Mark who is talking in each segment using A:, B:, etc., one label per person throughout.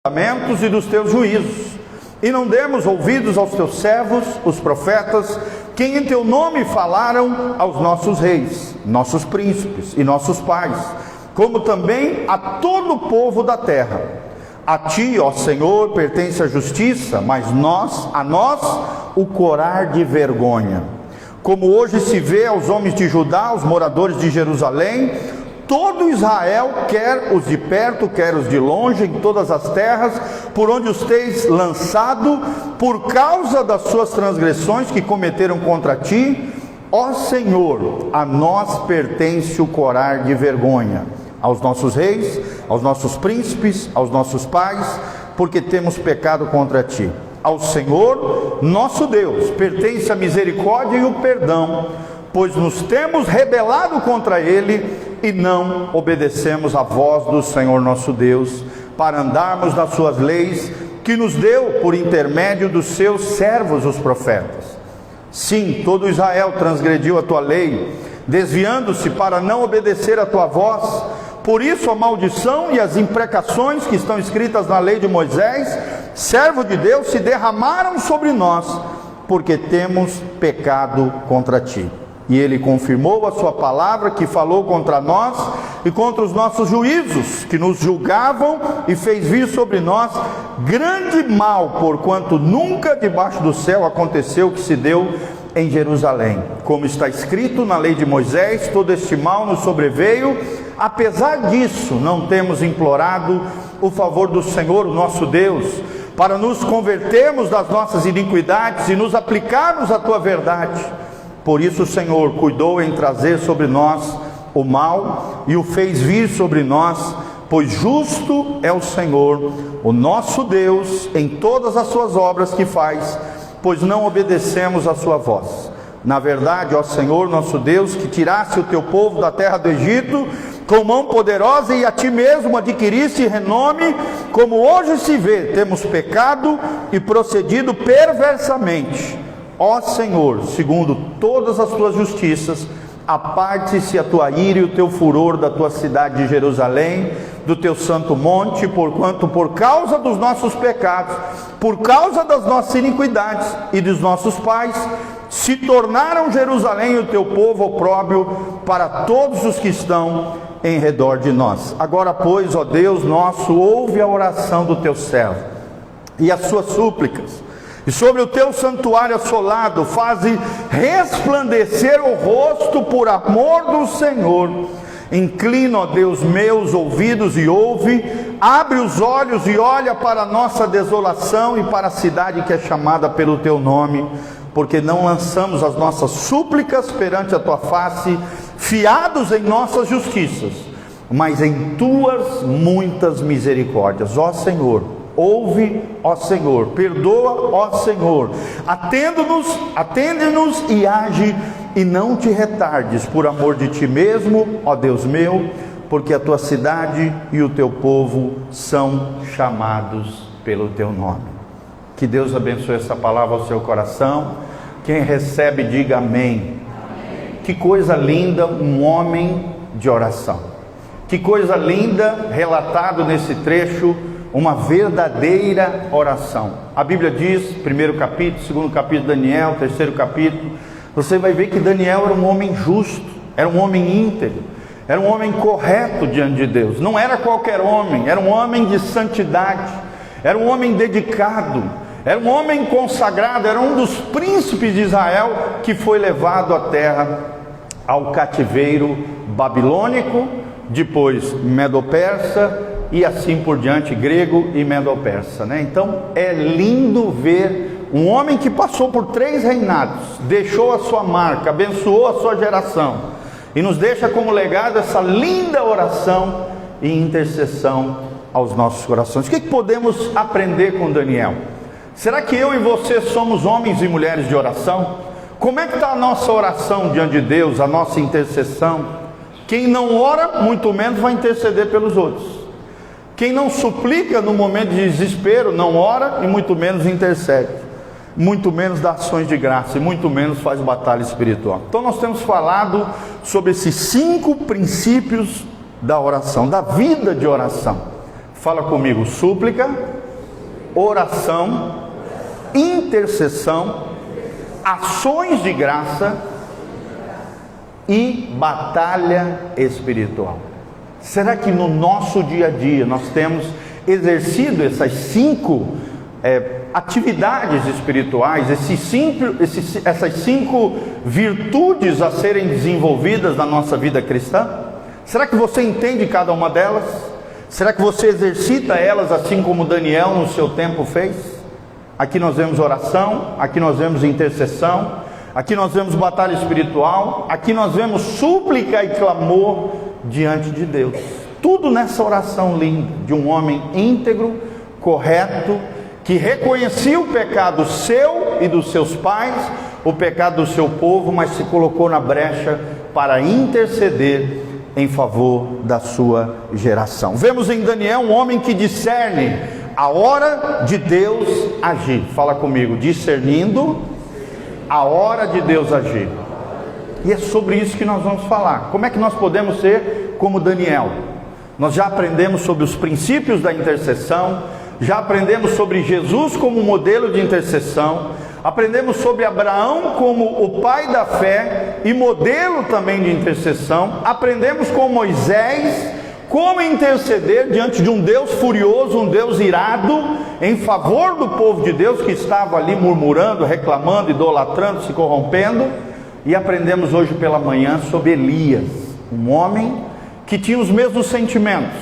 A: mandamentos e dos teus juízos, e não demos ouvidos aos teus servos, os profetas, que em teu nome falaram aos nossos reis, nossos príncipes e nossos pais, como também a todo o povo da terra. A ti, ó Senhor, pertence a justiça, mas a nós o corar de vergonha. Como hoje se vê aos homens de Judá, os moradores de Jerusalém, todo Israel, quer os de perto, quer os de longe, em todas as terras, por onde os tens lançado, por causa das suas transgressões que cometeram contra ti, ó Senhor, a nós pertence o corar de vergonha, aos nossos reis, aos nossos príncipes, aos nossos pais, porque temos pecado contra ti. Ao Senhor, nosso Deus, pertence a misericórdia e o perdão, pois nos temos rebelado contra Ele e não obedecemos à voz do Senhor nosso Deus, para andarmos nas suas leis, que nos deu por intermédio dos seus servos os profetas. Sim, todo Israel transgrediu a tua lei, desviando-se para não obedecer a tua voz. Por isso a maldição e as imprecações que estão escritas na lei de Moisés, servo de Deus, se derramaram sobre nós, porque temos pecado contra ti. E ele confirmou a sua palavra que falou contra nós e contra os nossos juízos, que nos julgavam, e fez vir sobre nós grande mal, porquanto nunca debaixo do céu aconteceu o que se deu em Jerusalém. Como está escrito na lei de Moisés, todo este mal nos sobreveio. Apesar disso, não temos implorado o favor do Senhor, o nosso Deus, para nos convertermos das nossas iniquidades e nos aplicarmos à tua verdade. Por isso o Senhor cuidou em trazer sobre nós o mal e o fez vir sobre nós, pois justo é o Senhor, o nosso Deus, em todas as suas obras que faz, pois não obedecemos a sua voz. Na verdade, ó Senhor nosso Deus, que tiraste o teu povo da terra do Egito com mão poderosa, e a ti mesmo adquiriste renome, como hoje se vê, temos pecado e procedido perversamente. Ó Senhor, segundo todas as tuas justiças, aparte-se a tua ira e o teu furor da tua cidade de Jerusalém, do teu santo monte, porquanto por causa dos nossos pecados, por causa das nossas iniquidades e dos nossos pais, se tornaram Jerusalém e o teu povo opróbrio para todos os que estão em redor de nós. Agora, pois, ó Deus nosso, ouve a oração do teu servo e as suas súplicas, e sobre o teu santuário assolado, faze resplandecer o rosto por amor do Senhor. Inclina, ó Deus meu, os ouvidos e ouve, abre os olhos e olha para a nossa desolação e para a cidade que é chamada pelo teu nome, porque não lançamos as nossas súplicas perante a tua face, fiados em nossas justiças, mas em tuas muitas misericórdias. Ó Senhor, ouve, ó Senhor, perdoa, ó Senhor, atende-nos e age, e não te retardes, por amor de ti mesmo, ó Deus meu, porque a tua cidade e o teu povo são chamados pelo teu nome. Que Deus abençoe essa palavra ao seu coração. Quem recebe, diga amém. Amém. Que coisa linda, um homem de oração. Que coisa linda, relatado nesse trecho, uma verdadeira oração. A Bíblia diz, primeiro capítulo, segundo capítulo de Daniel, terceiro capítulo, você vai ver que Daniel era um homem justo, era um homem íntegro, era um homem correto diante de Deus. Não era qualquer homem, era um homem de santidade, era um homem dedicado, era um homem consagrado, era um dos príncipes de Israel que foi levado à terra, ao cativeiro babilônico, depois medo-persa, e assim por diante, grego e medo-persa, né? Então é lindo ver um homem que passou por 3 reinados, deixou a sua marca, abençoou a sua geração, e nos deixa como legado essa linda oração e intercessão aos nossos corações. O que podemos aprender com Daniel? Será que eu e você somos homens e mulheres de oração? Como é que está a nossa oração diante de Deus, a nossa intercessão? Quem não ora, muito menos vai interceder pelos outros. Quem não suplica no momento de desespero, não ora e muito menos intercede. Muito menos dá ações de graça e muito menos faz batalha espiritual. Então nós temos falado sobre esses 5 princípios da oração, da vida de oração. Fala comigo: súplica, oração, intercessão, ações de graça e batalha espiritual. Será que no nosso dia a dia nós temos exercido essas 5 atividades espirituais, essas 5 virtudes a serem desenvolvidas na nossa vida cristã? Será que você entende cada uma delas? Será que você exercita elas assim como Daniel no seu tempo fez? Aqui nós vemos oração, aqui nós vemos intercessão, aqui nós vemos batalha espiritual, aqui nós vemos súplica e clamor diante de Deus. Tudo nessa oração linda de um homem íntegro, correto, que reconhecia o pecado seu e dos seus pais, o pecado do seu povo, mas se colocou na brecha para interceder em favor da sua geração. Vemos em Daniel um homem que discerne a hora de Deus agir. Fala comigo: discernindo a hora de Deus agir. E é sobre isso que nós vamos falar. Como é que nós podemos ser como Daniel? Nós já aprendemos sobre os princípios da intercessão, já aprendemos sobre Jesus como modelo de intercessão, aprendemos sobre Abraão como o pai da fé e modelo também de intercessão, aprendemos com Moisés como interceder diante de um Deus furioso, um Deus irado, em favor do povo de Deus que estava ali murmurando, reclamando, idolatrando, se corrompendo. E aprendemos hoje pela manhã sobre Elias, um homem que tinha os mesmos sentimentos,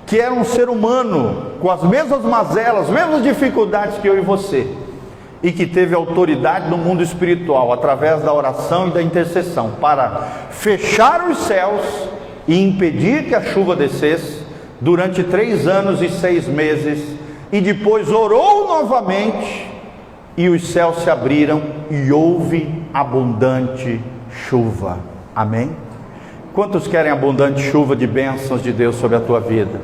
A: que era um ser humano com as mesmas mazelas, as mesmas dificuldades que eu e você, e que teve autoridade no mundo espiritual através da oração e da intercessão para fechar os céus e impedir que a chuva descesse durante 3 anos e 6 meses, e depois orou novamente e os céus se abriram e houve abundante chuva. Amém? Quantos querem abundante chuva de bênçãos de Deus sobre a tua vida?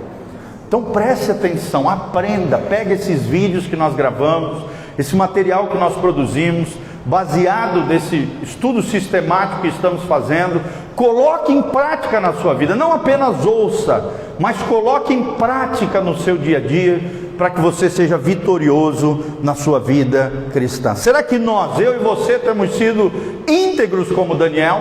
A: Então preste atenção, aprenda, pega esses vídeos que nós gravamos, esse material que nós produzimos, baseado nesse estudo sistemático que estamos fazendo, coloque em prática na sua vida, não apenas ouça, mas coloque em prática no seu dia a dia, para que você seja vitorioso na sua vida cristã. Será que nós, eu e você, temos sido íntegros como Daniel?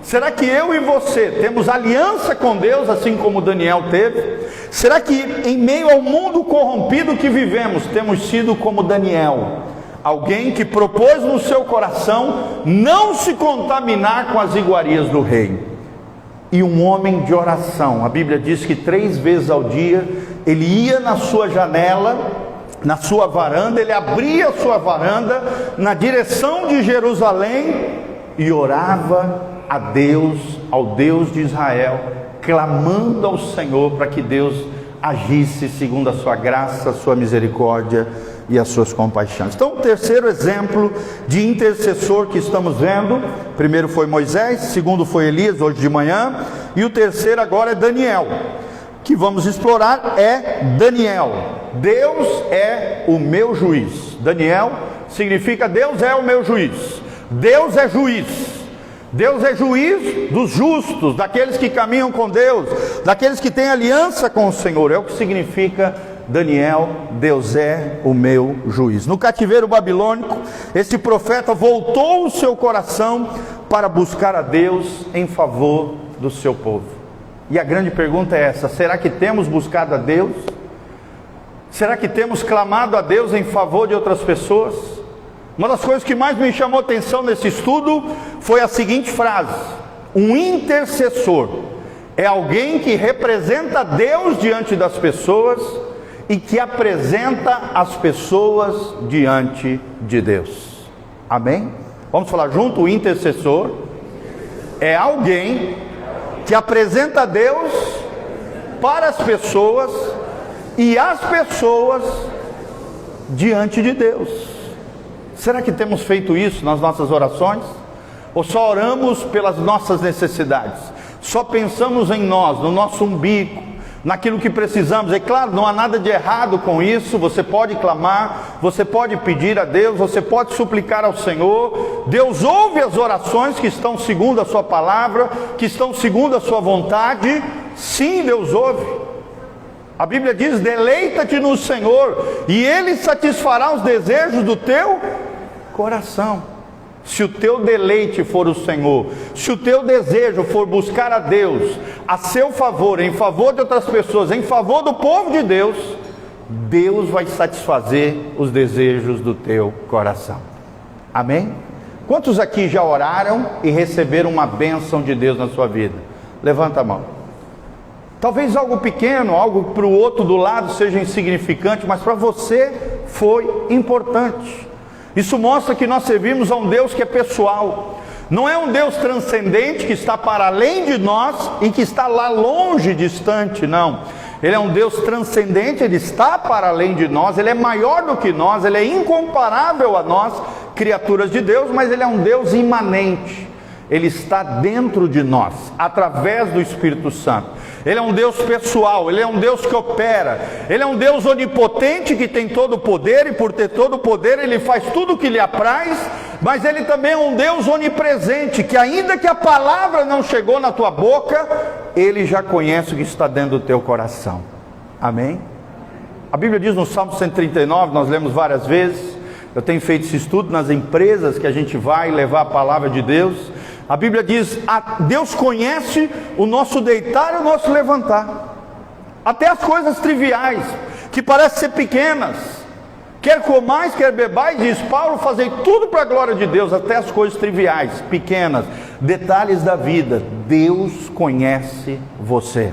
A: Será que eu e você temos aliança com Deus, assim como Daniel teve? Será que em meio ao mundo corrompido que vivemos, temos sido como Daniel? Alguém que propôs no seu coração não se contaminar com as iguarias do rei. E um homem de oração. A Bíblia diz que 3 vezes ao dia, ele ia na sua janela, na sua varanda, ele abria a sua varanda na direção de Jerusalém e orava a Deus, ao Deus de Israel, clamando ao Senhor para que Deus agisse segundo a sua graça, a sua misericórdia e as suas compaixões. Então, o terceiro exemplo de intercessor que estamos vendo, primeiro foi Moisés, segundo foi Elias, hoje de manhã, e o terceiro agora é Daniel. Que vamos explorar é Daniel. Deus é o meu juiz. Daniel significa Deus é o meu juiz. Deus é juiz. Deus é juiz dos justos, daqueles que caminham com Deus, daqueles que têm aliança com o Senhor. É o que significa Daniel, Deus é o meu juiz. No cativeiro babilônico, esse profeta voltou o seu coração para buscar a Deus em favor do seu povo. E a grande pergunta é essa: será que temos buscado a Deus? Será que temos clamado a Deus em favor de outras pessoas? Uma das coisas que mais me chamou a atenção nesse estudo foi a seguinte frase: um intercessor é alguém que representa Deus diante das pessoas e que apresenta as pessoas diante de Deus. Amém? Vamos falar junto? O intercessor é alguém que apresenta Deus para as pessoas e as pessoas diante de Deus. Será que temos feito isso nas nossas orações? Ou só oramos pelas nossas necessidades? Só pensamos em nós, no nosso umbigo, naquilo que precisamos? É claro, não há nada de errado com isso. Você pode clamar, você pode pedir a Deus, você pode suplicar ao Senhor. Deus ouve as orações que estão segundo a sua palavra, que estão segundo a sua vontade. Sim, Deus ouve. A Bíblia diz: deleita-te no Senhor, e Ele satisfará os desejos do teu coração. Se o teu deleite for o Senhor, se o teu desejo for buscar a Deus, a seu favor, em favor de outras pessoas, em favor do povo de Deus, Deus vai satisfazer os desejos do teu coração. Amém? Quantos aqui já oraram e receberam uma bênção de Deus na sua vida? Levanta a mão. Talvez algo pequeno, algo para o outro do lado seja insignificante, mas para você foi importante. Isso mostra que nós servimos a um Deus que é pessoal. Não é um Deus transcendente que está para além de nós e que está lá longe, distante, não. Ele é um Deus transcendente, Ele está para além de nós, Ele é maior do que nós, Ele é incomparável a nós, criaturas de Deus, mas Ele é um Deus imanente. Ele está dentro de nós, através do Espírito Santo. Ele é um Deus pessoal, Ele é um Deus que opera. Ele é um Deus onipotente que tem todo o poder, e por ter todo o poder Ele faz tudo o que lhe apraz. Mas Ele também é um Deus onipresente, que ainda que a palavra não chegou na tua boca, Ele já conhece o que está dentro do teu coração. Amém? A Bíblia diz no Salmo 139, nós lemos várias vezes. Eu tenho feito esse estudo nas empresas que a gente vai levar a palavra de Deus. A Bíblia diz: Deus conhece o nosso deitar e o nosso levantar. Até as coisas triviais, que parecem ser pequenas. Quer comais, quer bebais, diz Paulo, fazei tudo para a glória de Deus. Até as coisas triviais, pequenas, detalhes da vida. Deus conhece você.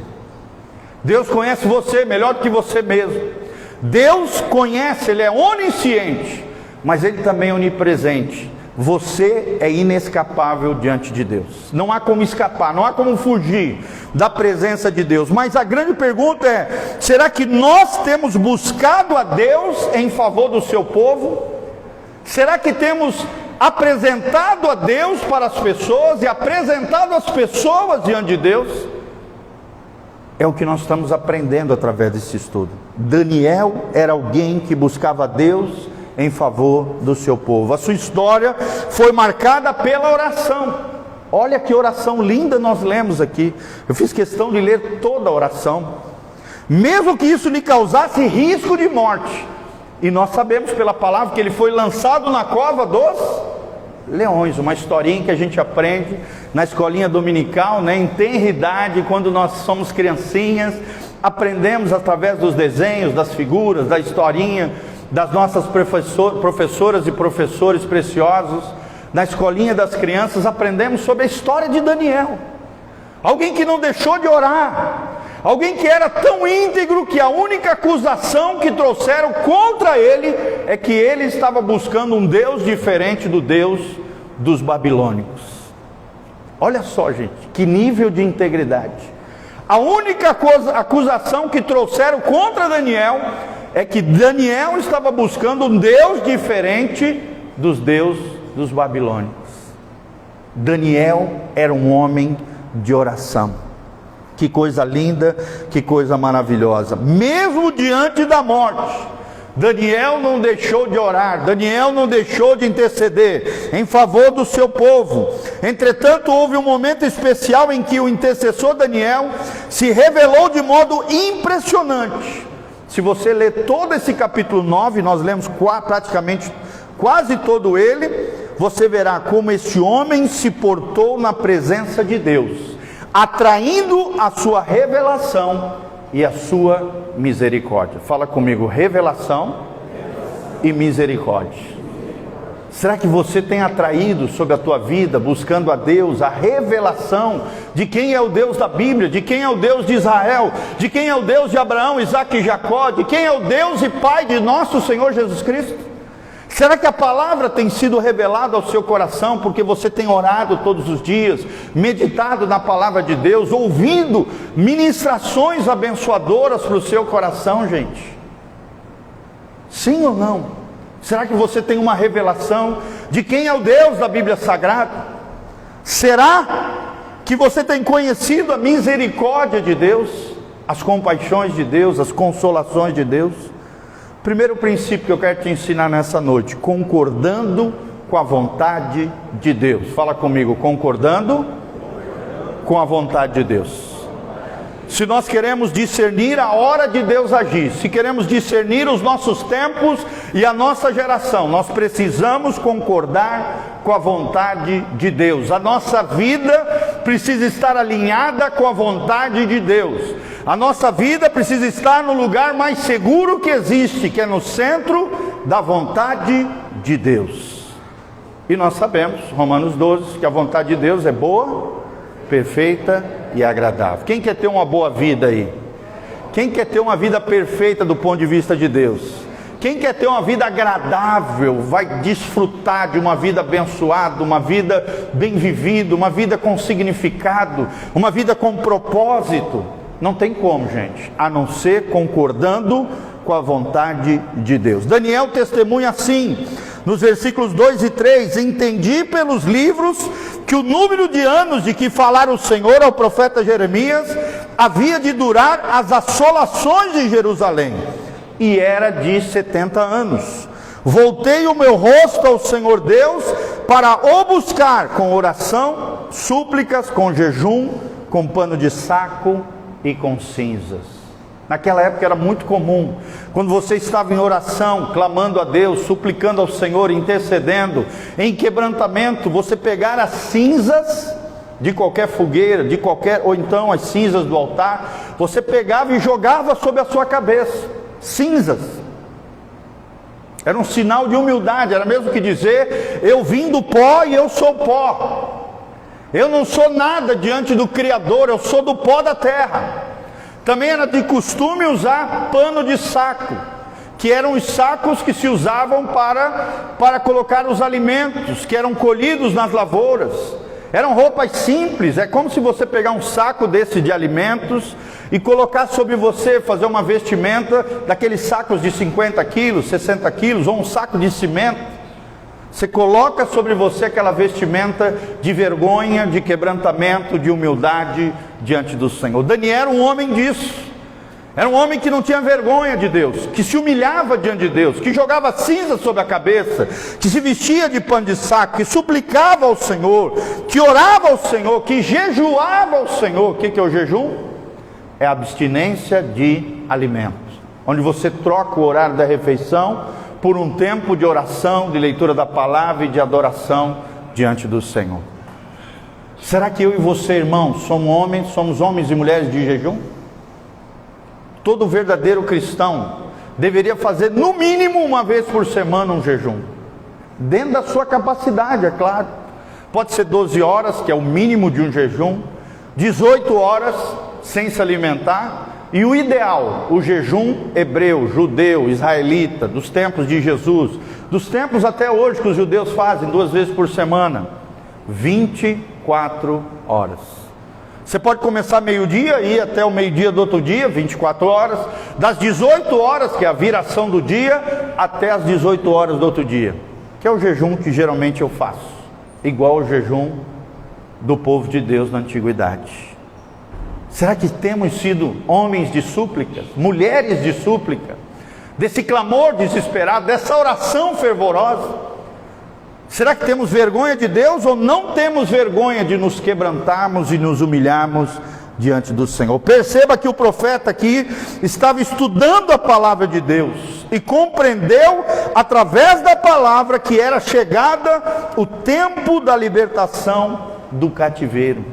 A: Deus conhece você melhor do que você mesmo. Deus conhece, Ele é onisciente, mas Ele também é onipresente. Você é inescapável diante de Deus. Não há como escapar, não há como fugir da presença de Deus. Mas a grande pergunta é: será que nós temos buscado a Deus em favor do seu povo? Será que temos apresentado a Deus para as pessoas e apresentado as pessoas diante de Deus? É o que nós estamos aprendendo através desse estudo. Daniel era alguém que buscava a Deus em favor do seu povo. A sua história foi marcada pela oração. Olha que oração linda nós lemos aqui. Eu fiz questão de ler toda a oração, mesmo que isso lhe causasse risco de morte. E nós sabemos pela palavra que ele foi lançado na cova dos leões. Uma historinha que a gente aprende na escolinha dominical, né? Em tenra idade, quando nós somos criancinhas, aprendemos através dos desenhos, das figuras, da historinha das nossas professoras e professores preciosos. Na escolinha das crianças aprendemos sobre a história de Daniel. Alguém que não deixou de orar, alguém que era tão íntegro que a única acusação que trouxeram contra ele é que ele estava buscando um Deus diferente do Deus dos babilônicos. Olha só, gente, que nível de integridade. A única acusação que trouxeram contra Daniel é que Daniel estava buscando um Deus diferente dos deuses dos babilônicos. Daniel era um homem de oração. Que coisa linda, que coisa maravilhosa. Mesmo diante da morte, Daniel não deixou de orar, Daniel não deixou de interceder em favor do seu povo. Entretanto, houve um momento especial em que o intercessor Daniel se revelou de modo impressionante. Se você ler todo esse capítulo 9, nós lemos praticamente quase todo ele, você verá como este homem se portou na presença de Deus, atraindo a sua revelação e a sua misericórdia. Fala comigo: revelação e misericórdia. Será que você tem atraído sobre a tua vida, buscando a Deus, a revelação de quem é o Deus da Bíblia, de quem é o Deus de Israel, de quem é o Deus de Abraão, Isaque e Jacó, de quem é o Deus e Pai de nosso Senhor Jesus Cristo? Será que a palavra tem sido revelada ao seu coração, porque você tem orado todos os dias, meditado na palavra de Deus, ouvindo ministrações abençoadoras para o seu coração, gente? Sim ou não? Será que você tem uma revelação de quem é o Deus da Bíblia Sagrada? Será que você tem conhecido a misericórdia de Deus, as compaixões de Deus, as consolações de Deus? Primeiro princípio que eu quero te ensinar nessa noite: concordando com a vontade de Deus. Fala comigo: concordando com a vontade de Deus. se nós queremos discernir a hora de Deus agir, se queremos discernir os nossos tempos e a nossa geração, nós precisamos concordar com a vontade de Deus. A nossa vida precisa estar alinhada com a vontade de Deus. A nossa vida precisa estar no lugar mais seguro que existe, que é no centro da vontade de Deus. E nós sabemos, Romanos 12, que a vontade de Deus é boa, perfeita e agradável. Quem quer ter uma boa vida aí? Quem quer ter uma vida perfeita do ponto de vista de Deus? Quem quer ter uma vida agradável, vai desfrutar de uma vida abençoada, uma vida bem vivida, uma vida com significado, uma vida com propósito? Não tem como, gente, a não ser concordando com a vontade de Deus. Daniel testemunha assim, nos versículos 2 e 3, entendi pelos livros que o número de anos de que falara o Senhor ao profeta Jeremias havia de durar as assolações de Jerusalém, e era de 70 anos. Voltei o meu rosto ao Senhor Deus para o buscar com oração, súplicas, com jejum, com pano de saco e com cinzas. Naquela época era muito comum, quando você estava em oração, clamando a Deus, suplicando ao Senhor, intercedendo, em quebrantamento, você pegar as cinzas de qualquer fogueira, ou então as cinzas do altar, você pegava e jogava sobre a sua cabeça. Cinzas. Era um sinal de humildade, era mesmo que dizer, eu vim do pó e eu sou pó. Eu não sou nada diante do Criador, eu sou do pó da terra. Também era de costume usar pano de saco, que eram os sacos que se usavam para colocar os alimentos, que eram colhidos nas lavouras. Eram roupas simples, é como se você pegar um saco desse de alimentos e colocar sobre você, fazer uma vestimenta daqueles sacos de 50 quilos, 60 quilos, ou um saco de cimento. Você coloca sobre você aquela vestimenta de vergonha, de quebrantamento, de humildade diante do Senhor. Daniel era um homem disso. Era um homem que não tinha vergonha de Deus, que se humilhava diante de Deus, que jogava cinza sobre a cabeça, que se vestia de pano de saco, que suplicava ao Senhor, que orava ao Senhor, que jejuava ao Senhor. O que é o jejum? É a abstinência de alimentos, onde você troca o horário da refeição por um tempo de oração, de leitura da palavra e de adoração diante do Senhor. Será que eu e você, irmãos, somos homens e mulheres de jejum? Todo verdadeiro cristão deveria fazer no mínimo uma vez por semana um jejum, dentro da sua capacidade, é claro. Pode ser 12 horas, que é o mínimo de um jejum, 18 horas sem se alimentar, e o ideal, o jejum hebreu, judeu, israelita, dos tempos de Jesus, dos tempos até hoje que os judeus fazem 2 vezes por semana, 24 horas. Você pode começar meio-dia e ir até o meio-dia do outro dia, 24 horas, das 18 horas, que é a viração do dia, até as 18 horas do outro dia, que é o jejum que geralmente eu faço, igual ao jejum do povo de Deus na antiguidade. Será que temos sido homens de súplicas, mulheres de súplica, desse clamor desesperado, dessa oração fervorosa? Será que temos vergonha de Deus ou não temos vergonha de nos quebrantarmos e nos humilharmos diante do Senhor? Perceba que o profeta aqui estava estudando a palavra de Deus e compreendeu através da palavra que era chegada o tempo da libertação do cativeiro.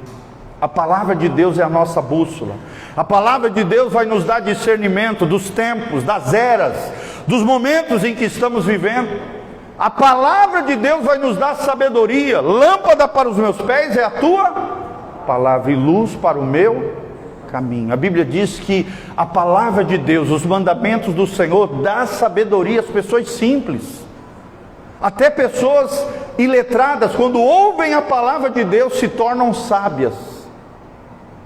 A: A palavra de Deus é a nossa bússola. A palavra de Deus vai nos dar discernimento dos tempos, das eras, dos momentos em que estamos vivendo. A palavra de Deus vai nos dar sabedoria. Lâmpada para os meus pés é a tua palavra e luz para o meu caminho. A Bíblia diz que a palavra de Deus, os mandamentos do Senhor, dá sabedoria às pessoas simples. Até pessoas iletradas, quando ouvem a palavra de Deus, se tornam sábias.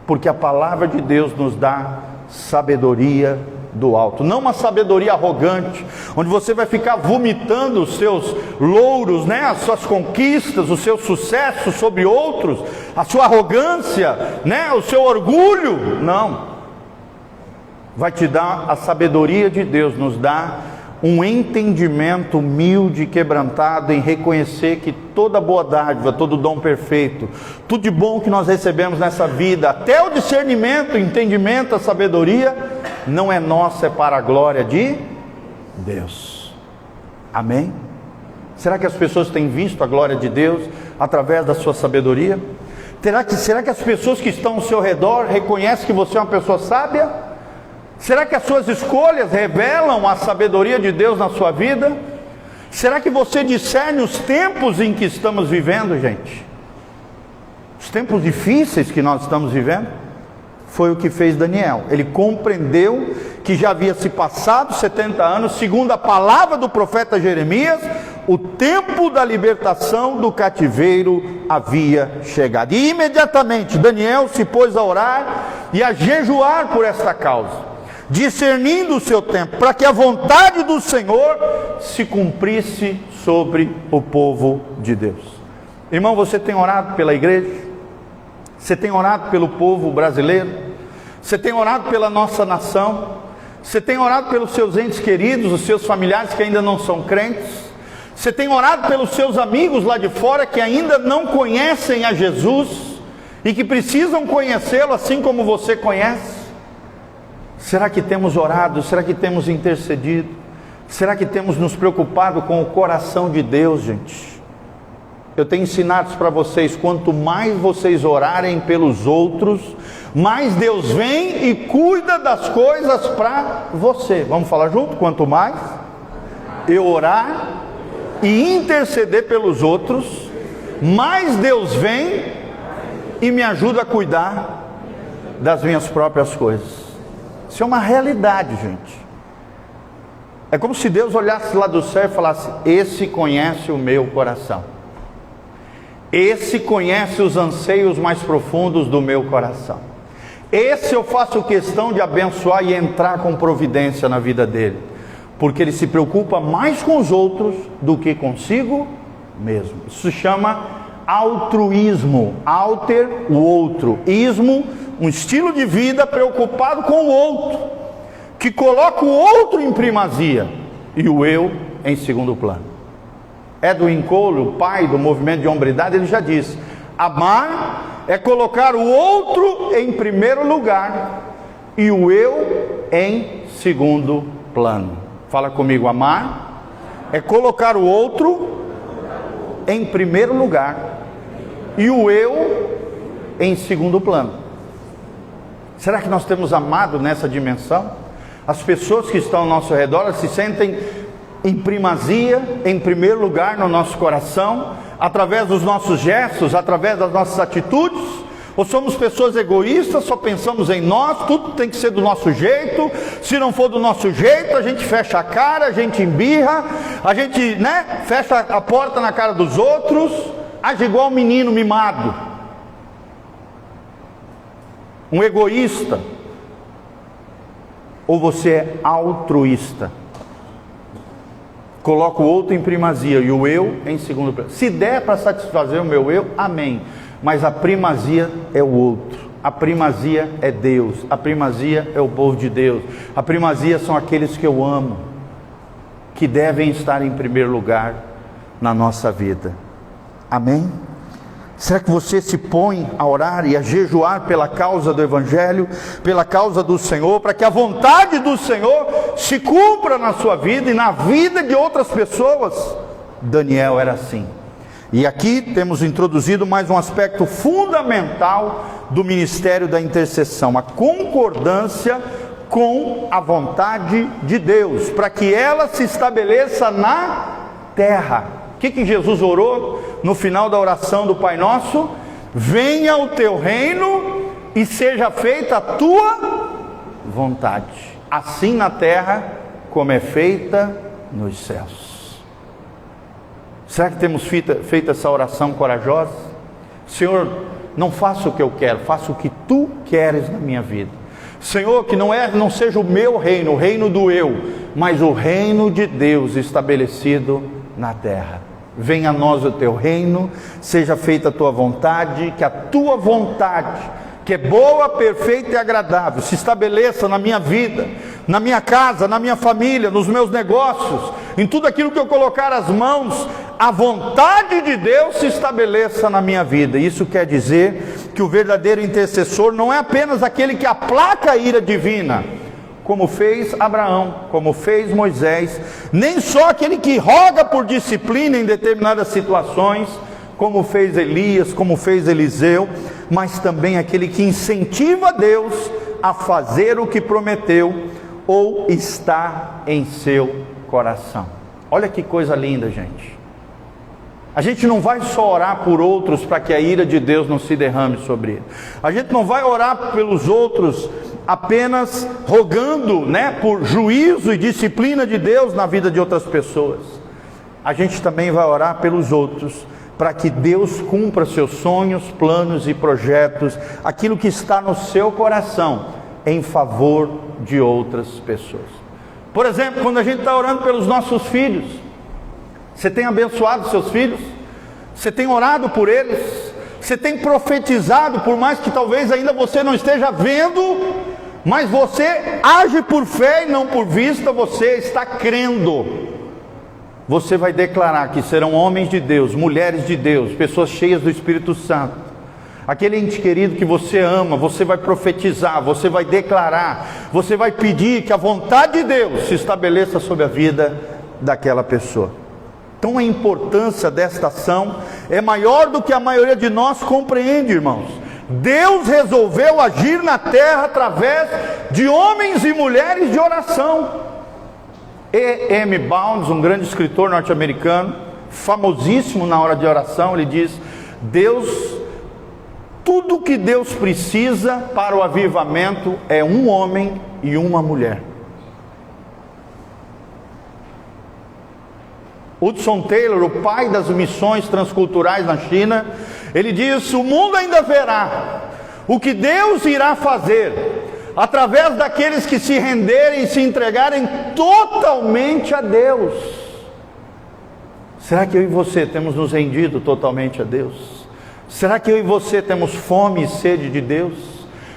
A: Porque a palavra de Deus nos dá sabedoria do alto, não uma sabedoria arrogante, onde você vai ficar vomitando os seus louros, né? As suas conquistas, o seu sucesso sobre outros, a sua arrogância, né? O seu orgulho. Não, vai te dar a sabedoria de Deus, nos dá um entendimento humilde e quebrantado em reconhecer que toda boa dádiva, todo dom perfeito, tudo de bom que nós recebemos nessa vida, até o discernimento, o entendimento, a sabedoria, não é nossa, é para a glória de Deus. Amém? Será que as pessoas têm visto a glória de Deus através da sua sabedoria? Será que as pessoas que estão ao seu redor reconhecem que você é uma pessoa sábia? Será que as suas escolhas revelam a sabedoria de Deus na sua vida? Será que você discerne os tempos em que estamos vivendo, gente? Os tempos difíceis que nós estamos vivendo? Foi o que fez Daniel. Ele compreendeu que já havia se passado 70 anos, segundo a palavra do profeta Jeremias, o tempo da libertação do cativeiro havia chegado. E imediatamente Daniel se pôs a orar e a jejuar por esta causa, discernindo o seu tempo, para que a vontade do Senhor se cumprisse sobre o povo de Deus. Irmão, você tem orado pela igreja? Você tem orado pelo povo brasileiro? Você tem orado pela nossa nação? Você tem orado pelos seus entes queridos, os seus familiares que ainda não são crentes? Você tem orado pelos seus amigos lá de fora que ainda não conhecem a Jesus e que precisam conhecê-lo assim como você conhece? Será que temos orado? Será que temos intercedido? Será que temos nos preocupado com o coração de Deus, gente? Eu tenho ensinado isso para vocês: quanto mais vocês orarem pelos outros, mais Deus vem e cuida das coisas para você. Vamos falar junto? Quanto mais eu orar e interceder pelos outros, mais Deus vem e me ajuda a cuidar das minhas próprias coisas. Isso é uma realidade, gente. É como se Deus olhasse lá do céu e falasse: esse conhece o meu coração, esse conhece os anseios mais profundos do meu coração, esse eu faço questão de abençoar e entrar com providência na vida dele, porque ele se preocupa mais com os outros do que consigo mesmo. Isso se chama altruísmo. Alter, o outro; ismo, um estilo de vida preocupado com o outro, que coloca o outro em primazia e o eu em segundo plano. Edwin Cole, o pai do movimento de hombridade, ele já disse: amar é colocar o outro em primeiro lugar e o eu em segundo plano. Fala comigo: amar é colocar o outro em primeiro lugar e o eu em segundo plano. Será que nós temos amado nessa dimensão? As pessoas que estão ao nosso redor, elas se sentem em primazia, em primeiro lugar no nosso coração, através dos nossos gestos, através das nossas atitudes? Ou somos pessoas egoístas, só pensamos em nós, tudo tem que ser do nosso jeito? Se não for do nosso jeito, a gente fecha a cara, a gente embirra, a gente, fecha a porta na cara dos outros, age igual um menino mimado, um egoísta? Ou você é altruísta? Coloca o outro em primazia e o eu em segundo plano. Se der para satisfazer o meu eu, amém. Mas a primazia é o outro. A primazia é Deus. A primazia é o povo de Deus. A primazia são aqueles que eu amo, que devem estar em primeiro lugar na nossa vida. Amém? Será que você se põe a orar e a jejuar pela causa do Evangelho, pela causa do Senhor, para que a vontade do Senhor se cumpra na sua vida e na vida de outras pessoas? Daniel era assim. E aqui temos introduzido mais um aspecto fundamental do ministério da intercessão: a concordância com a vontade de Deus, para que ela se estabeleça na terra. O que Jesus orou no final da oração do Pai Nosso? Venha o teu reino e seja feita a tua vontade, assim na terra como é feita nos céus. Será que temos feito essa oração corajosa? Senhor, não faça o que eu quero, faça o que tu queres na minha vida. Senhor, que não seja o meu reino, o reino do eu, mas o reino de Deus estabelecido na terra. Venha a nós o teu reino, seja feita a tua vontade, que a tua vontade, que é boa, perfeita e agradável, se estabeleça na minha vida, na minha casa, na minha família, nos meus negócios, em tudo aquilo que eu colocar as mãos, a vontade de Deus se estabeleça na minha vida. Isso quer dizer que o verdadeiro intercessor não é apenas aquele que aplaca a ira divina, como fez Abraão, como fez Moisés, nem só aquele que roga por disciplina em determinadas situações, como fez Elias, como fez Eliseu, mas também aquele que incentiva Deus a fazer o que prometeu ou está em seu coração. Olha que coisa linda, gente. A gente não vai só orar por outros para que a ira de Deus não se derrame sobre ele. A gente não vai orar pelos outros apenas rogando, por juízo e disciplina de Deus na vida de outras pessoas. A gente também vai orar pelos outros, para que Deus cumpra seus sonhos, planos e projetos, aquilo que está no seu coração, em favor de outras pessoas. Por exemplo, quando a gente está orando pelos nossos filhos, você tem abençoado seus filhos? Você tem orado por eles? Você tem profetizado, por mais que talvez ainda você não esteja vendo, mas você age por fé e não por vista, você está crendo. Você vai declarar que serão homens de Deus, mulheres de Deus, pessoas cheias do Espírito Santo. Aquele ente querido que você ama, você vai profetizar, você vai declarar, você vai pedir que a vontade de Deus se estabeleça sobre a vida daquela pessoa. Então a importância desta ação é maior do que a maioria de nós compreende, irmãos. Deus resolveu agir na terra através de homens e mulheres de oração. E.M. Bounds, um grande escritor norte-americano, famosíssimo na hora de oração, ele diz: tudo que Deus precisa para o avivamento é um homem e uma mulher. Hudson Taylor, o pai das missões transculturais na China, ele diz: o mundo ainda verá o que Deus irá fazer através daqueles que se renderem e se entregarem totalmente a Deus. Será que eu e você temos nos rendido totalmente a Deus? Será que eu e você temos fome e sede de Deus?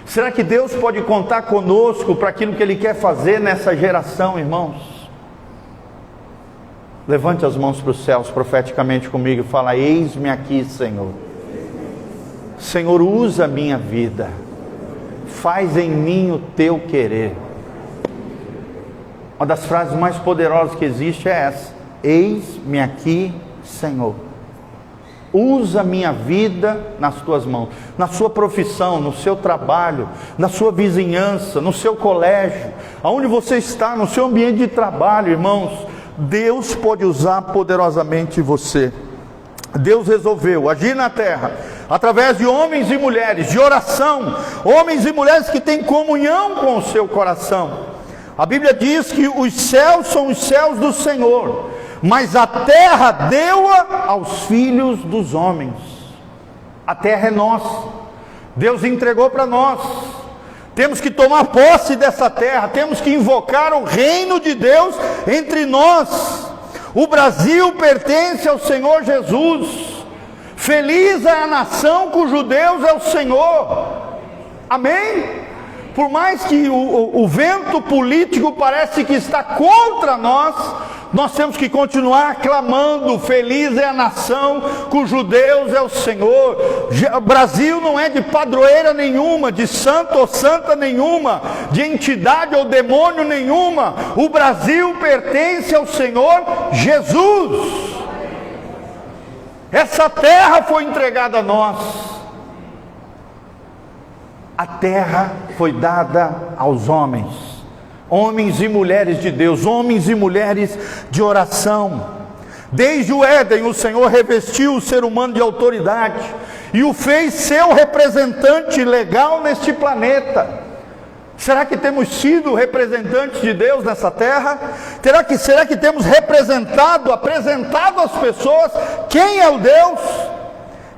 A: Será que Deus pode contar conosco para aquilo que Ele quer fazer nessa geração, irmãos? Levante as mãos para os céus profeticamente comigo e fala: eis-me aqui, Senhor. Senhor, usa a minha vida, faz em mim o teu querer. Uma das frases mais poderosas que existe é essa: eis-me aqui, Senhor. Usa a minha vida nas tuas mãos, na sua profissão, no seu trabalho, na sua vizinhança, no seu colégio, aonde você está, no seu ambiente de trabalho, irmãos. Deus pode usar poderosamente você. Deus resolveu agir na terra através de homens e mulheres de oração, homens e mulheres que têm comunhão com o seu coração. A Bíblia diz que os céus são os céus do Senhor, mas a terra deu-a aos filhos dos homens. A terra é nossa, Deus entregou para nós. Temos que tomar posse dessa terra, temos que invocar o reino de Deus entre nós. O Brasil pertence ao Senhor Jesus. Feliz é a nação cujo Deus é o Senhor. Amém? Por mais que o vento político parece que está contra nós, nós temos que continuar clamando: feliz é a nação cujo Deus é o Senhor. O Brasil não é de padroeira nenhuma, de santo ou santa nenhuma, de entidade ou demônio nenhuma. O Brasil pertence ao Senhor Jesus. Essa terra foi entregada a nós. A terra foi dada aos homens, homens e mulheres de Deus, homens e mulheres de oração. Desde o Éden, o Senhor revestiu o ser humano de autoridade e o fez seu representante legal neste planeta. Será que temos sido representantes de Deus nessa terra? Será que temos apresentado às pessoas quem é o Deus?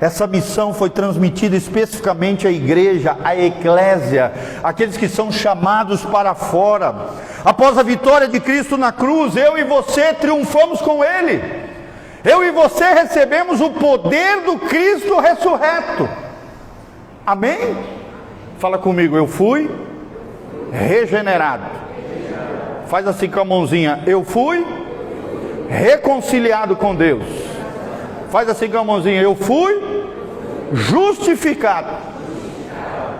A: Essa missão foi transmitida especificamente à igreja, à eclésia, aqueles que são chamados para fora. Após a vitória de Cristo na cruz, eu e você triunfamos com Ele. Eu e você recebemos o poder do Cristo ressurreto. Amém? Fala comigo: eu fui regenerado Faz assim com a mãozinha: eu fui reconciliado com Deus. Faz assim com a mãozinha: eu fui justificado.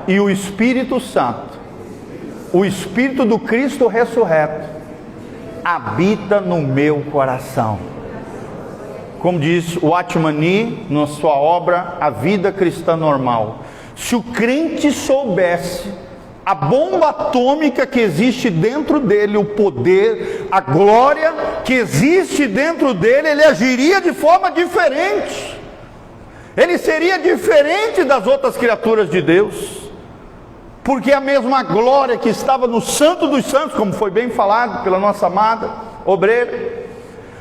A: E o Espírito Santo, o Espírito do Cristo ressurreto, habita no meu coração. Como diz o Atmani na sua obra A Vida Cristã Normal, se o crente soubesse a bomba atômica que existe dentro dele, o poder, a glória que existe dentro dele, ele agiria de forma diferente. Ele seria diferente das outras criaturas de Deus. Porque a mesma glória que estava no Santo dos Santos, como foi bem falado pela nossa amada obreira,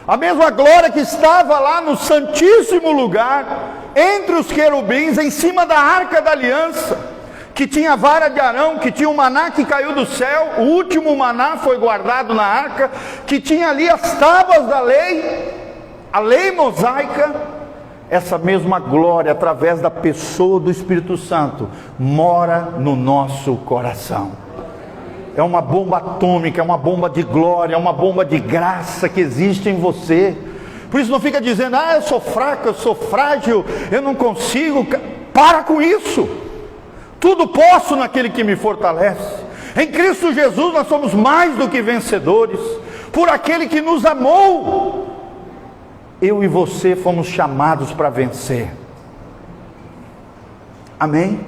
A: a mesma glória que estava lá no Santíssimo Lugar, entre os querubins, em cima da Arca da Aliança, que tinha a vara de Arão, que tinha o maná que caiu do céu, o último maná foi guardado na arca, que tinha ali as tábuas da lei, a lei mosaica. Essa mesma glória, através da pessoa do Espírito Santo, mora no nosso coração. É uma bomba atômica, é uma bomba de glória, é uma bomba de graça que existe em você. Por isso não fica dizendo: ah, eu sou fraco, eu sou frágil, eu não consigo. Para com isso. Tudo posso naquele que me fortalece. Em Cristo Jesus nós somos mais do que vencedores, por aquele que nos amou. Eu e você fomos chamados para vencer. Amém?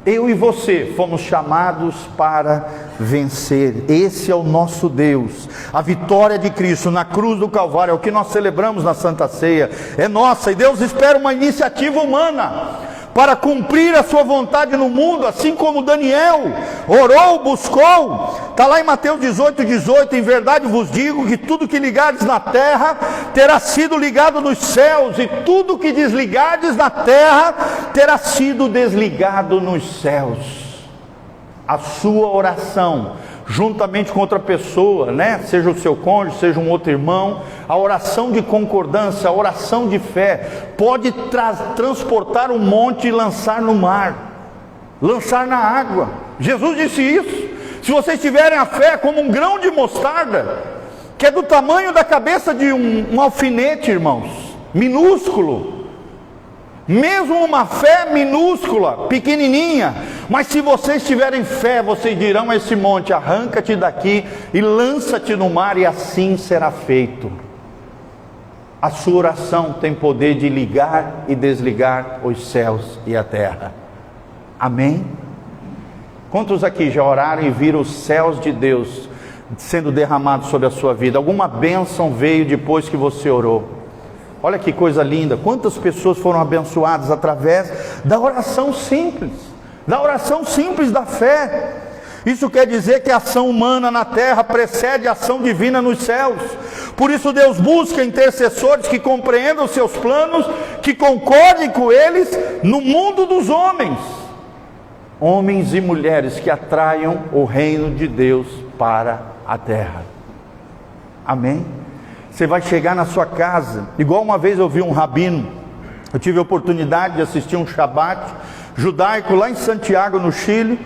A: Eu e você fomos chamados para vencer. Esse é o nosso Deus. A vitória de Cristo na cruz do Calvário é o que nós celebramos na Santa Ceia. É nossa, e Deus espera uma iniciativa humana para cumprir a sua vontade no mundo, assim como Daniel orou, buscou. Está lá em Mateus 18:18, em verdade vos digo que tudo que ligardes na terra terá sido ligado nos céus, e tudo que desligardes na terra terá sido desligado nos céus. A sua oração, juntamente com outra pessoa, seja o seu cônjuge, seja um outro irmão, a oração de concordância, a oração de fé, pode transportar um monte e lançar no mar, lançar na água. Jesus disse isso. Se vocês tiverem a fé como um grão de mostarda, que é do tamanho da cabeça de um alfinete, irmãos, minúsculo, mesmo uma fé minúscula, pequenininha, mas se vocês tiverem fé, vocês dirão a esse monte: arranca-te daqui e lança-te no mar, e assim será feito. A sua oração tem poder de ligar e desligar os céus e a terra. Amém? Quantos aqui já oraram e viram os céus de Deus sendo derramados sobre a sua vida? Alguma bênção veio depois que você orou? Olha que coisa linda, quantas pessoas foram abençoadas através da oração simples, da fé. Isso quer dizer que a ação humana na terra precede a ação divina nos céus. Por isso Deus busca intercessores que compreendam seus planos, que concordem com eles no mundo dos homens. Homens e mulheres que atraiam o reino de Deus para a terra. Amém? Você vai chegar na sua casa, igual uma vez eu vi um rabino, eu tive a oportunidade de assistir um Shabat judaico lá em Santiago, no Chile.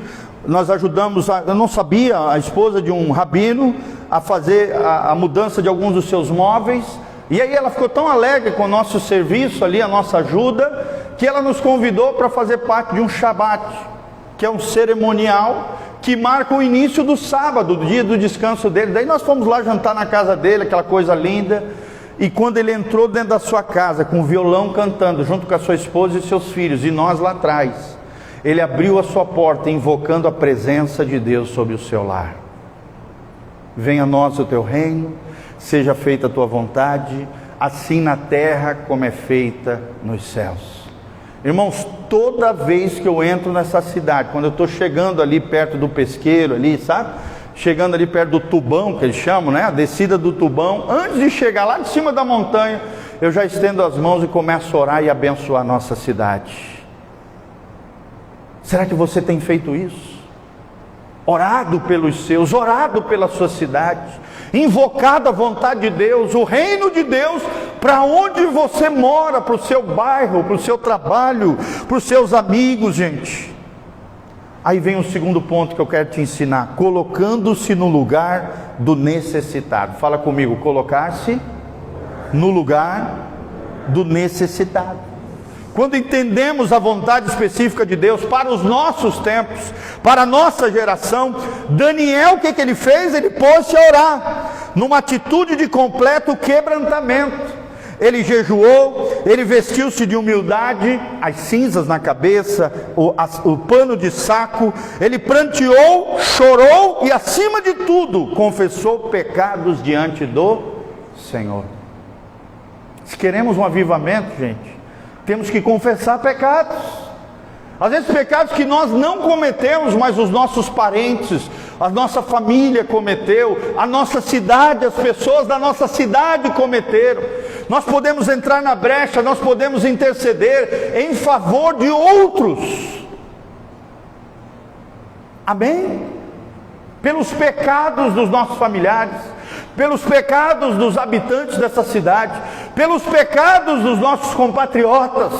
A: Nós ajudamos, eu não sabia, a esposa de um rabino a fazer a mudança de alguns dos seus móveis, e aí ela ficou tão alegre com o nosso serviço ali, a nossa ajuda, que ela nos convidou para fazer parte de um Shabat, que é um cerimonial que marca o início do sábado, do dia do descanso dele. Daí nós fomos lá jantar na casa dele, aquela coisa linda, e quando ele entrou dentro da sua casa, com o violão cantando, junto com a sua esposa e seus filhos, e nós lá atrás, ele abriu a sua porta, invocando a presença de Deus sobre o seu lar. Venha a nós o teu reino, seja feita a tua vontade, assim na terra como é feita nos céus. Irmãos, toda vez que eu entro nessa cidade, quando eu estou chegando ali perto do pesqueiro, ali, sabe? Chegando ali perto do tubão, que eles chamam, a descida do tubão, antes de chegar lá de cima da montanha, eu já estendo as mãos e começo a orar e abençoar a nossa cidade. Será que você tem feito isso? Orado pelos seus, orado pela sua cidade, invocado a vontade de Deus, o reino de Deus, para onde você mora, para o seu bairro, para o seu trabalho, para os seus amigos, gente. Aí vem o segundo ponto que eu quero te ensinar: colocando-se no lugar do necessitado. Fala comigo, colocar-se no lugar do necessitado. Quando entendemos a vontade específica de Deus para os nossos tempos, para a nossa geração, Daniel, o que ele fez? Ele pôs-se a orar, numa atitude de completo quebrantamento. Ele jejuou, ele vestiu-se de humildade, as cinzas na cabeça, o pano de saco, ele pranteou, chorou e, acima de tudo, confessou pecados diante do Senhor. Se queremos um avivamento, gente, temos que confessar pecados. Às vezes pecados que nós não cometemos, mas os nossos parentes, a nossa família cometeu, a nossa cidade, as pessoas da nossa cidade cometeram. Nós podemos entrar na brecha, nós podemos interceder em favor de outros. Amém? Pelos pecados dos nossos familiares, pelos pecados dos habitantes dessa cidade, pelos pecados dos nossos compatriotas.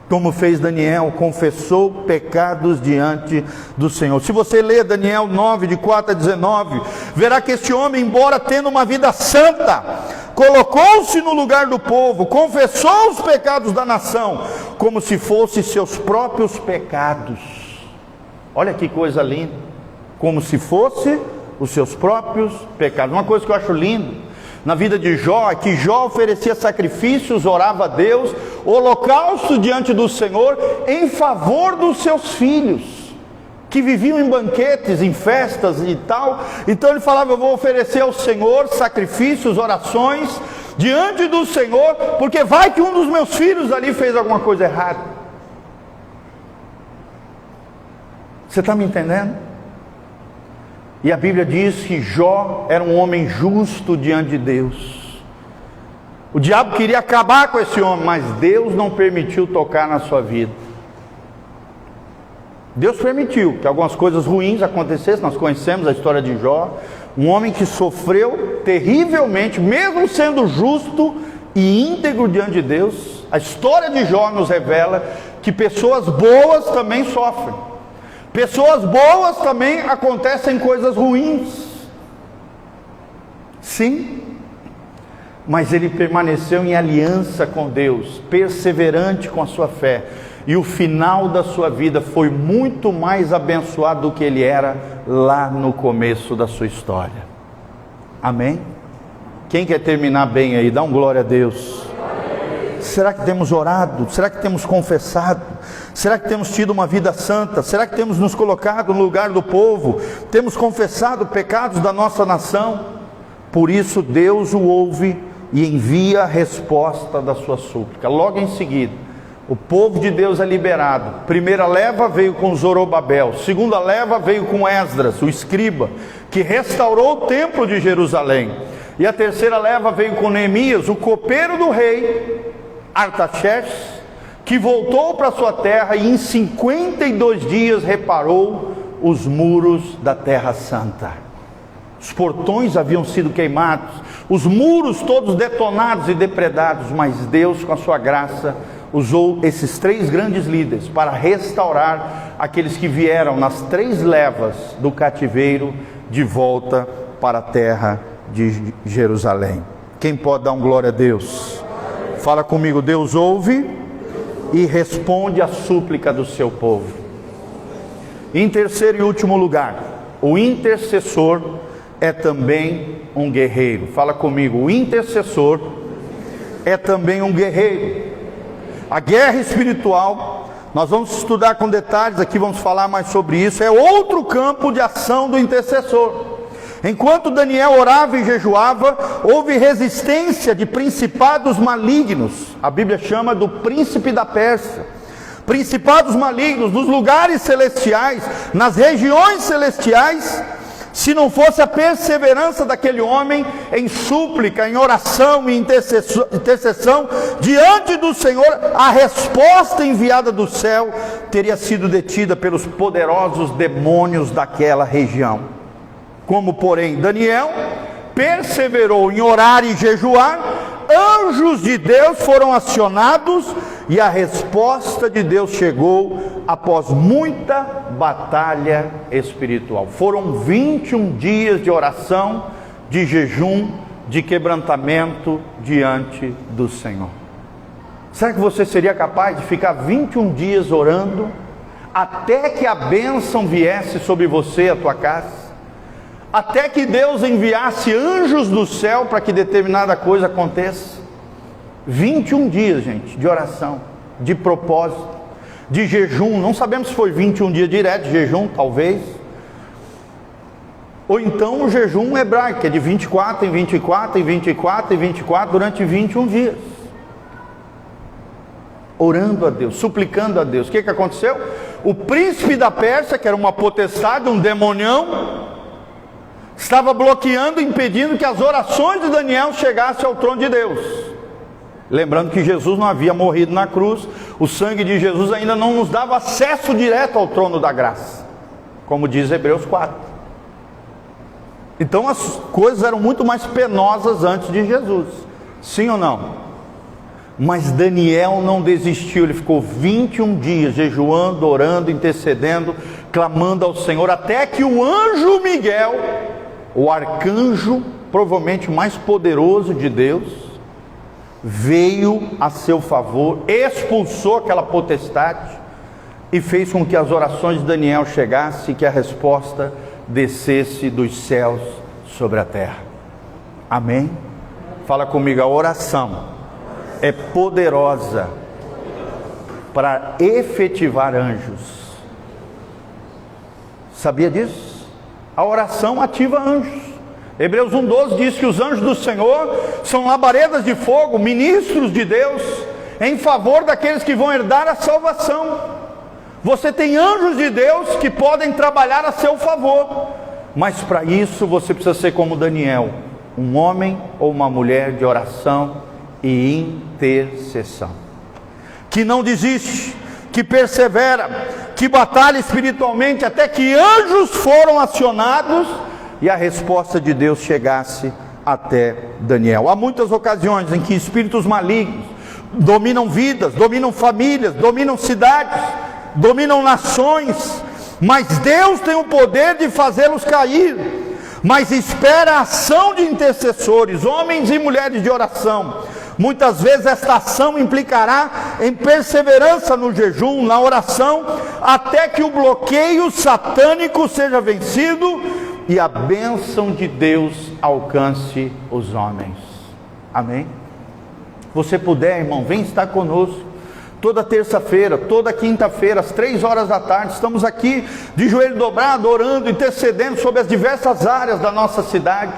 A: Como fez Daniel, confessou pecados diante do Senhor. Se você ler Daniel 9, de 4 a 19, verá que esse homem, embora tendo uma vida santa, colocou-se no lugar do povo, confessou os pecados da nação, como se fossem seus próprios pecados. Olha que coisa linda, como se fosse os seus próprios pecados. Uma coisa que eu acho lindo na vida de Jó é que Jó oferecia sacrifícios, orava a Deus, holocausto diante do Senhor, em favor dos seus filhos, que viviam em banquetes, em festas e tal. Então ele falava: eu vou oferecer ao Senhor sacrifícios, orações diante do Senhor, porque vai que um dos meus filhos ali fez alguma coisa errada. Você está me entendendo? E a Bíblia diz que Jó era um homem justo diante de Deus. O diabo queria acabar com esse homem, mas Deus não permitiu tocar na sua vida. Deus permitiu que algumas coisas ruins acontecessem. Nós conhecemos a história de Jó, um homem que sofreu terrivelmente, mesmo sendo justo e íntegro diante de Deus. A história de Jó nos revela que pessoas boas também sofrem. Pessoas boas também acontecem coisas ruins. Sim, mas ele permaneceu em aliança com Deus, perseverante com a sua fé, e o final da sua vida foi muito mais abençoado do que ele era lá no começo da sua história. Amém? Quem quer terminar bem aí? Dá um glória a Deus. Será que temos orado? Será que temos confessado? Será que temos tido uma vida santa? Será que temos nos colocado no lugar do povo? Temos confessado pecados da nossa nação? Por isso Deus o ouve e envia a resposta da sua súplica. Logo em seguida, o povo de Deus é liberado. Primeira leva veio com Zorobabel, segunda leva veio com Esdras, o escriba, que restaurou o templo de Jerusalém, e a terceira leva veio com Neemias, o copeiro do rei Artaxerxes, que voltou para sua terra e em 52 dias reparou os muros da terra santa. Os portões haviam sido queimados, os muros todos detonados e depredados, mas Deus, com a sua graça, usou esses 3 grandes líderes para restaurar aqueles que vieram nas 3 levas do cativeiro de volta para a terra de Jerusalém. Quem pode dar um glória a Deus? Fala comigo. Deus ouve e responde a súplica do seu povo. Em terceiro e último lugar, o intercessor é também um guerreiro. Fala comigo. O intercessor é também um guerreiro. A guerra espiritual, nós vamos estudar com detalhes aqui, vamos falar mais sobre isso, é outro campo de ação do intercessor. Enquanto Daniel orava e jejuava, houve resistência de principados malignos. A Bíblia chama do príncipe da Pérsia. Principados malignos nos lugares celestiais, nas regiões celestiais. Se não fosse a perseverança daquele homem em súplica, em oração e intercessão diante do Senhor, a resposta enviada do céu teria sido detida pelos poderosos demônios daquela região. Como, porém, Daniel perseverou em orar e jejuar, anjos de Deus foram acionados e a resposta de Deus chegou após muita batalha espiritual. Foram 21 dias de oração, de jejum, de quebrantamento diante do Senhor. Será que você seria capaz de ficar 21 dias orando até que a bênção viesse sobre você e a tua casa? Até que Deus enviasse anjos do céu para que determinada coisa aconteça? 21 dias, gente, de oração, de propósito, de jejum. Não sabemos se foi 21 dias direto de jejum, talvez. Ou então o jejum hebraico, que é de 24 em 24, em 24, em 24, durante 21 dias. Orando a Deus, suplicando a Deus. O que aconteceu? O príncipe da Pérsia, que era uma potestade, um demonião, estava bloqueando, impedindo que as orações de Daniel chegassem ao trono de Deus. Lembrando que Jesus não havia morrido na cruz, o sangue de Jesus ainda não nos dava acesso direto ao trono da graça, como diz Hebreus 4. Então as coisas eram muito mais penosas antes de Jesus, sim ou não? Mas Daniel não desistiu, ele ficou 21 dias jejuando, orando, intercedendo, clamando ao Senhor, até que o anjo Miguel, o arcanjo provavelmente mais poderoso de Deus, veio a seu favor, expulsou aquela potestade e fez com que as orações de Daniel chegassem e que a resposta descesse dos céus sobre a terra. Amém? Fala comigo, a oração é poderosa para efetivar anjos. Sabia disso? A oração ativa anjos. Hebreus 1,12 diz que os anjos do Senhor são labaredas de fogo, ministros de Deus, em favor daqueles que vão herdar a salvação. Você tem anjos de Deus que podem trabalhar a seu favor, mas para isso você precisa ser como Daniel, um homem ou uma mulher de oração e intercessão, que não desiste, que persevera, que batalha espiritualmente até que anjos foram acionados e a resposta de Deus chegasse até Daniel. Há muitas ocasiões em que espíritos malignos dominam vidas, dominam famílias, dominam cidades, dominam nações, mas Deus tem o poder de fazê-los cair, mas espera a ação de intercessores, homens e mulheres de oração. Muitas vezes esta ação implicará em perseverança no jejum, na oração, até que o bloqueio satânico seja vencido e a bênção de Deus alcance os homens. Amém? Você puder, irmão, vem estar conosco. Toda terça-feira, toda quinta-feira, às 3 horas da tarde, estamos aqui de joelho dobrado, orando, intercedendo sobre as diversas áreas da nossa cidade,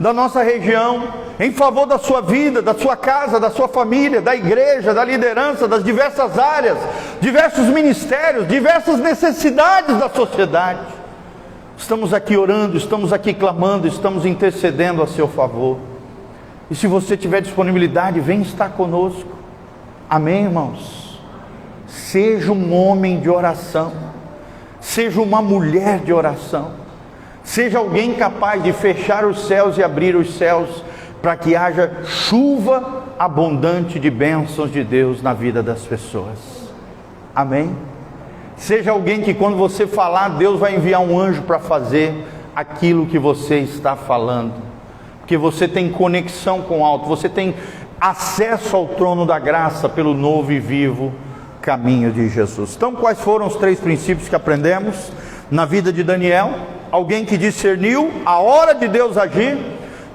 A: da nossa região, em favor da sua vida, da sua casa, da sua família, da igreja, da liderança, das diversas áreas, diversos ministérios, diversas necessidades da sociedade. Estamos aqui orando, estamos aqui clamando, estamos intercedendo a seu favor. E se você tiver disponibilidade, vem estar conosco. Amém, irmãos? Seja um homem de oração, seja uma mulher de oração, seja alguém capaz de fechar os céus e abrir os céus, para que haja chuva abundante de bênçãos de Deus na vida das pessoas. Amém? Seja alguém que quando você falar, Deus vai enviar um anjo para fazer aquilo que você está falando, porque você tem conexão com o alto, você tem acesso ao trono da graça pelo novo e vivo caminho de Jesus. Então, quais foram os 3 princípios que aprendemos na vida de Daniel? Alguém que discerniu a hora de Deus agir,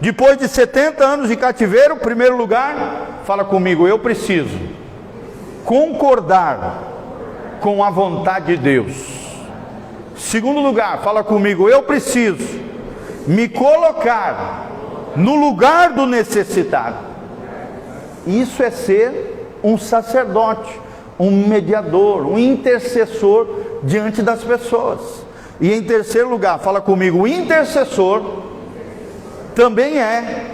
A: depois de 70 anos de cativeiro. Primeiro lugar, fala comigo, eu preciso concordar com a vontade de Deus. Segundo lugar, fala comigo, eu preciso me colocar no lugar do necessitado. Isso é ser um sacerdote, um mediador, um intercessor diante das pessoas. E em terceiro lugar, fala comigo, o intercessor também é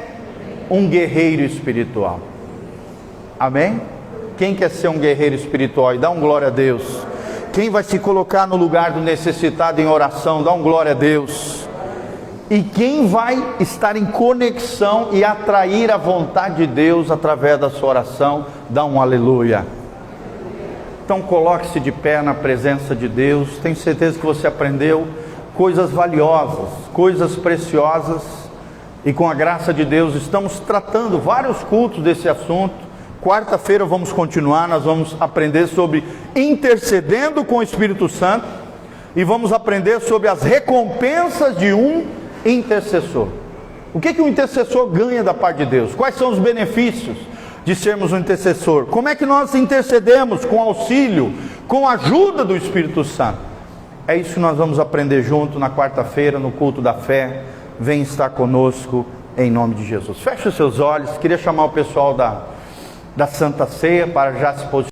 A: um guerreiro espiritual. Amém? Quem quer ser um guerreiro espiritual? E dá um glória a Deus. Quem vai se colocar no lugar do necessitado em oração? Dá um glória a Deus. E quem vai estar em conexão e atrair a vontade de Deus através da sua oração? Dá um aleluia. Então coloque-se de pé na presença de Deus. Tenho certeza que você aprendeu coisas valiosas, coisas preciosas, e com a graça de Deus estamos tratando vários cultos desse assunto. Quarta-feira vamos continuar, nós vamos aprender sobre intercedendo com o Espírito Santo, e vamos aprender sobre as recompensas de um intercessor. O que um intercessor ganha da parte de Deus? Quais são os benefícios de sermos um intercessor? Como é que nós intercedemos com auxílio, com a ajuda do Espírito Santo? É isso que nós vamos aprender junto na quarta-feira, no culto da fé. Vem estar conosco em nome de Jesus. Feche os seus olhos. Queria chamar o pessoal da Santa Ceia para já se posicionar.